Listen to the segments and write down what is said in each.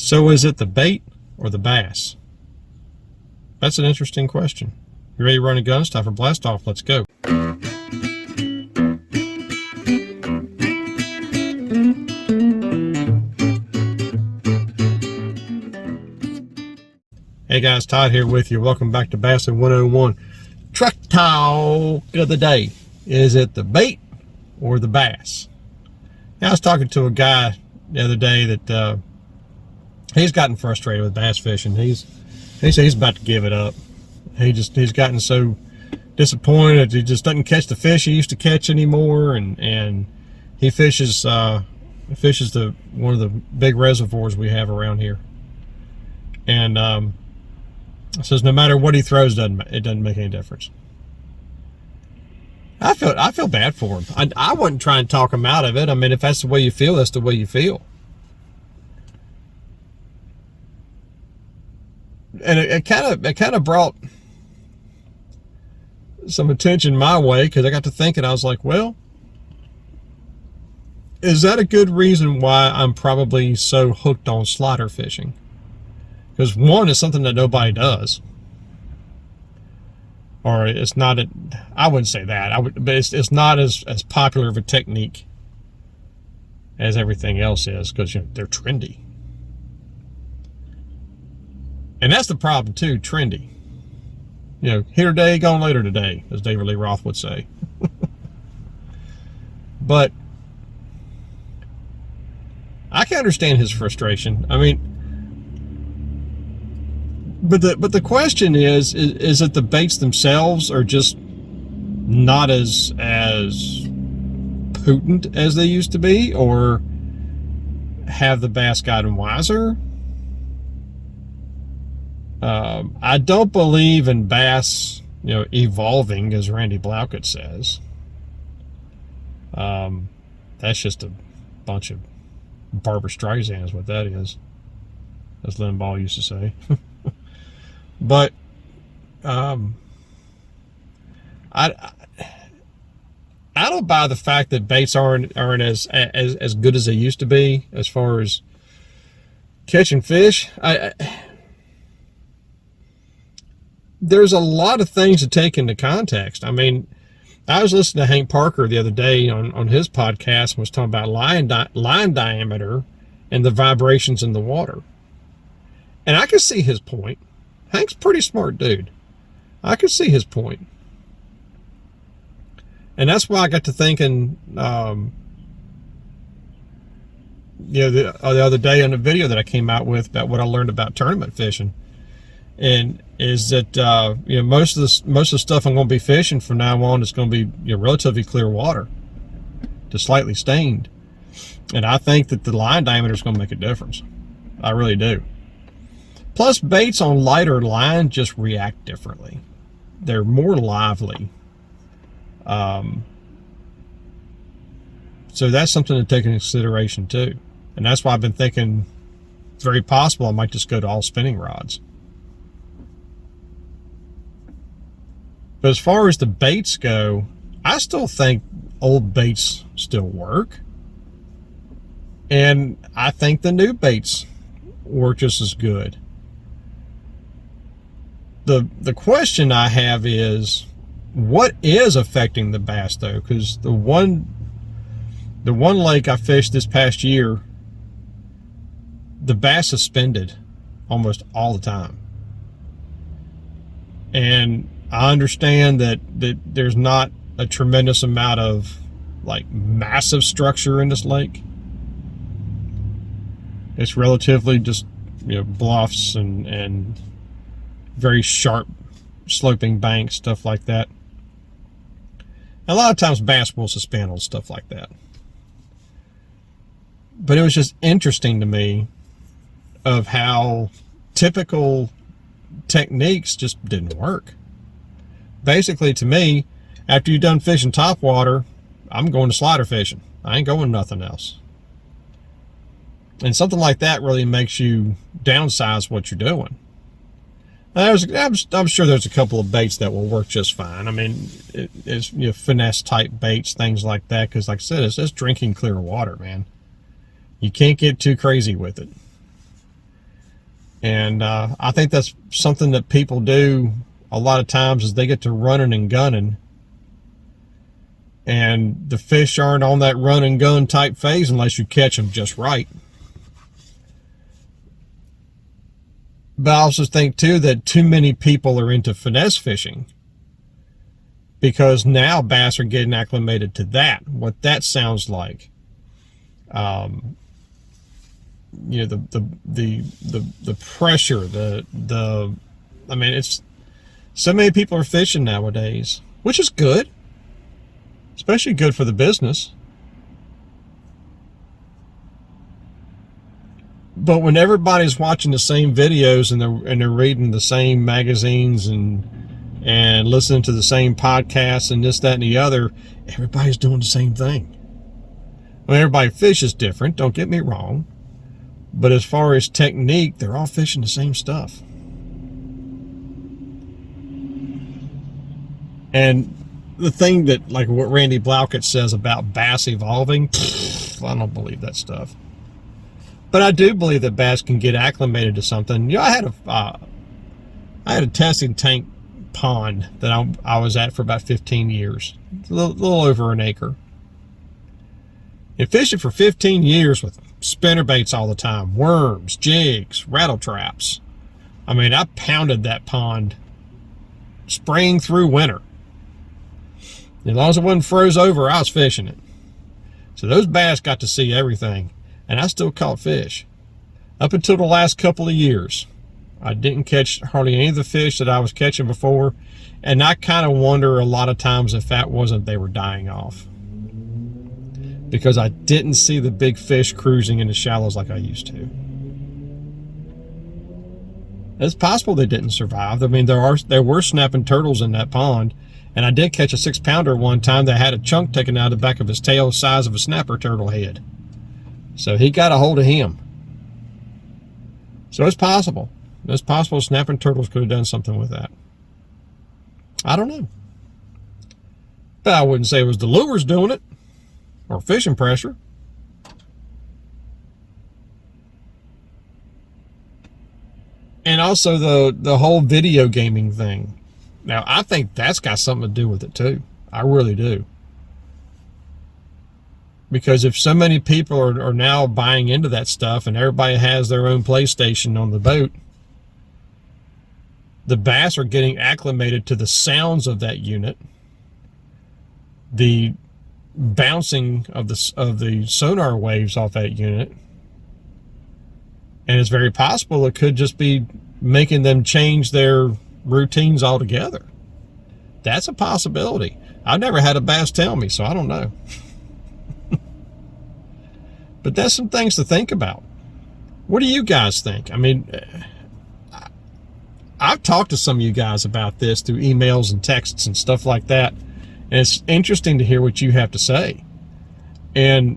So is it the bait or the bass? That's an interesting question. You ready to run a gun? It's time for blast off. Let's go. Hey guys, Todd here with you. Welcome back to Bassin 101. Truck talk of the day. Is it the bait or the bass? Now, I was talking to a guy the other day that he's gotten frustrated with bass fishing. He said he's about to give it up. He's gotten so disappointed. He just doesn't catch the fish he used to catch anymore, and he fishes one of the big reservoirs we have around here. And says no matter what he throws, it doesn't make any difference. I feel bad for him. I wouldn't try and talk him out of it. I mean, if that's the way you feel, that's the way you feel. And it kind of brought some attention my way, because I got to thinking. I was like, well, is that a good reason why I'm probably so hooked on slider fishing? Because one, is something that nobody does, or it's not. I wouldn't say that. But it's not as popular of a technique as everything else is, because they're trendy, and that's the problem too. Trendy. Here today, gone later today, as David Lee Roth would say. But I can understand his frustration. I mean. But the question is it the baits themselves are just not as potent as they used to be, or have the bass gotten wiser? I don't believe in bass, evolving, as Randy Blaukett says. That's just a bunch of Barbra Streisand is what that is, as Lynn Ball used to say. But I don't buy the fact that baits aren't as good as they used to be as far as catching fish. There's a lot of things to take into context. I mean, I was listening to Hank Parker the other day on his podcast, and was talking about line diameter and the vibrations in the water. And I can see his point. Hank's a pretty smart dude. I could see his point. And that's why I got to thinking, the other day on the video that I came out with about what I learned about tournament fishing. And is that, most of the stuff I'm going to be fishing from now on is going to be relatively clear water to slightly stained. And I think that the line diameter is going to make a difference. I really do. Plus, baits on lighter line just react differently. They're more lively. So that's something to take into consideration too. And that's why I've been thinking it's very possible I might just go to all spinning rods. But as far as the baits go, I still think old baits still work. And I think the new baits work just as good. The question I have is, what is affecting the bass though? Because the one lake I fished this past year, the bass suspended almost all the time. And I understand that there's not a tremendous amount of massive structure in this lake. It's relatively just bluffs and very sharp sloping banks, stuff like that. A lot of times bass will suspend on stuff like that. But it was just interesting to me of how typical techniques just didn't work. Basically, to me, after you're done fishing topwater, I'm going to slider fishing. I ain't going nothing else. And something like that really makes you downsize what you're doing. I'm sure there's a couple of baits that will work just fine. I mean, it's finesse type baits, things like that. Because like I said, it's drinking clear water, man. You can't get too crazy with it. And I think that's something that people do a lot of times, is they get to running and gunning, and the fish aren't on that run and gun type phase unless you catch them just right. But I also think too that too many people are into finesse fishing, because now bass are getting acclimated to that, what that sounds like. You know, the pressure, I mean, it's so many people are fishing nowadays, which is good, especially good for the business. But when everybody's watching the same videos and they're reading the same magazines and listening to the same podcasts and this, that, and the other, everybody's doing the same thing. I mean, everybody fishes different, don't get me wrong. But as far as technique, they're all fishing the same stuff. And the thing that, like what Randy Blaukett says about bass evolving, I don't believe that stuff. But I do believe that bass can get acclimated to something. You know, I had a testing tank pond that I was at for about 15 years, a little over an acre. And fishing for 15 years with spinner baits all the time, worms, jigs, rattle traps. I mean, I pounded that pond spring through winter. As long as it wasn't froze over, I was fishing it. So those bass got to see everything, and I still caught fish. Up until the last couple of years, I didn't catch hardly any of the fish that I was catching before, and I kind of wonder a lot of times if that wasn't they were dying off, because I didn't see the big fish cruising in the shallows like I used to. It's possible they didn't survive. I mean, there were snapping turtles in that pond, and I did catch a 6-pounder one time that had a chunk taken out of the back of his tail the size of a snapper turtle head. So he got a hold of him. So it's possible. It's possible snapping turtles could have done something with that. I don't know. But I wouldn't say it was the lures doing it, or fishing pressure. And also the whole video gaming thing. Now, I think that's got something to do with it too. I really do. Because if so many people are now buying into that stuff and everybody has their own PlayStation on the boat, the bass are getting acclimated to the sounds of that unit, the bouncing of the sonar waves off that unit, and it's very possible it could just be making them change their routines altogether. That's a possibility. I've never had a bass tell me, so I don't know. But that's some things to think about. What do you guys think? I mean, I've talked to some of you guys about this through emails and texts and stuff like that, and it's interesting to hear what you have to say. And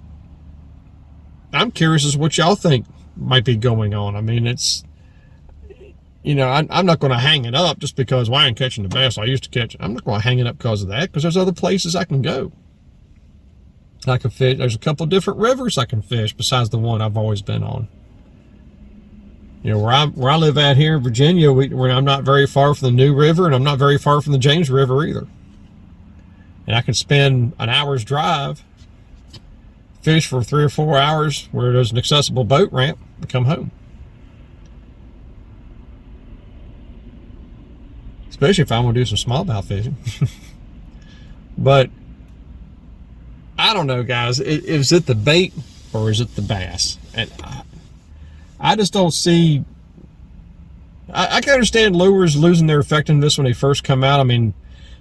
I'm curious as to what y'all think might be going on. I mean, it's, you know, I'm not going to hang it up just because, well, I ain't catching the bass I used to catch. I'm not going to hang it up because of that, because there's other places I can go. I can fish. There's a couple of different rivers I can fish besides the one I've always been on. You know, where I live at here in Virginia, I'm not very far from the New River, and I'm not very far from the James River either. And I can spend an hour's drive, fish for 3 or 4 hours where there's an accessible boat ramp, and come home. Especially if I want to do some smallmouth fishing. But I don't know, guys. Is it the bait or is it the bass? And I just don't see. I can understand lures losing their effectiveness when they first come out. I mean,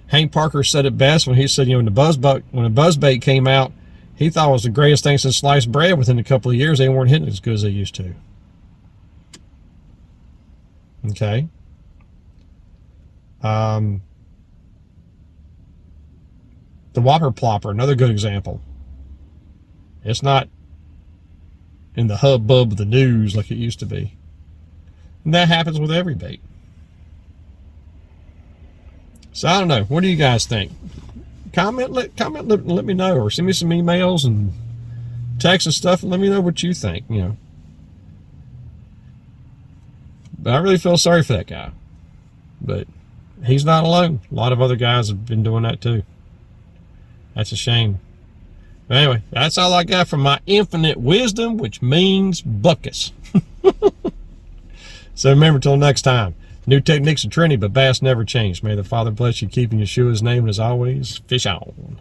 Hank Parker said it best when he said, you know, when the buzzbait came out, he thought it was the greatest thing since sliced bread. Within a couple of years, they weren't hitting as good as they used to. Okay. The Whopper Plopper, another good example. It's not in the hubbub of the news like it used to be. And that happens with every bait. So I don't know. What do you guys think? Comment, let me know, or send me some emails and text and stuff, and let me know what you think. You know, But I really feel sorry for that guy. But he's not alone. A lot of other guys have been doing that too. That's a shame. But anyway, that's all I got from my infinite wisdom, which means buckus. So remember, till next time, new techniques are trendy, but bass never change. May the Father bless you, keeping Yeshua's name, and as always, fish on.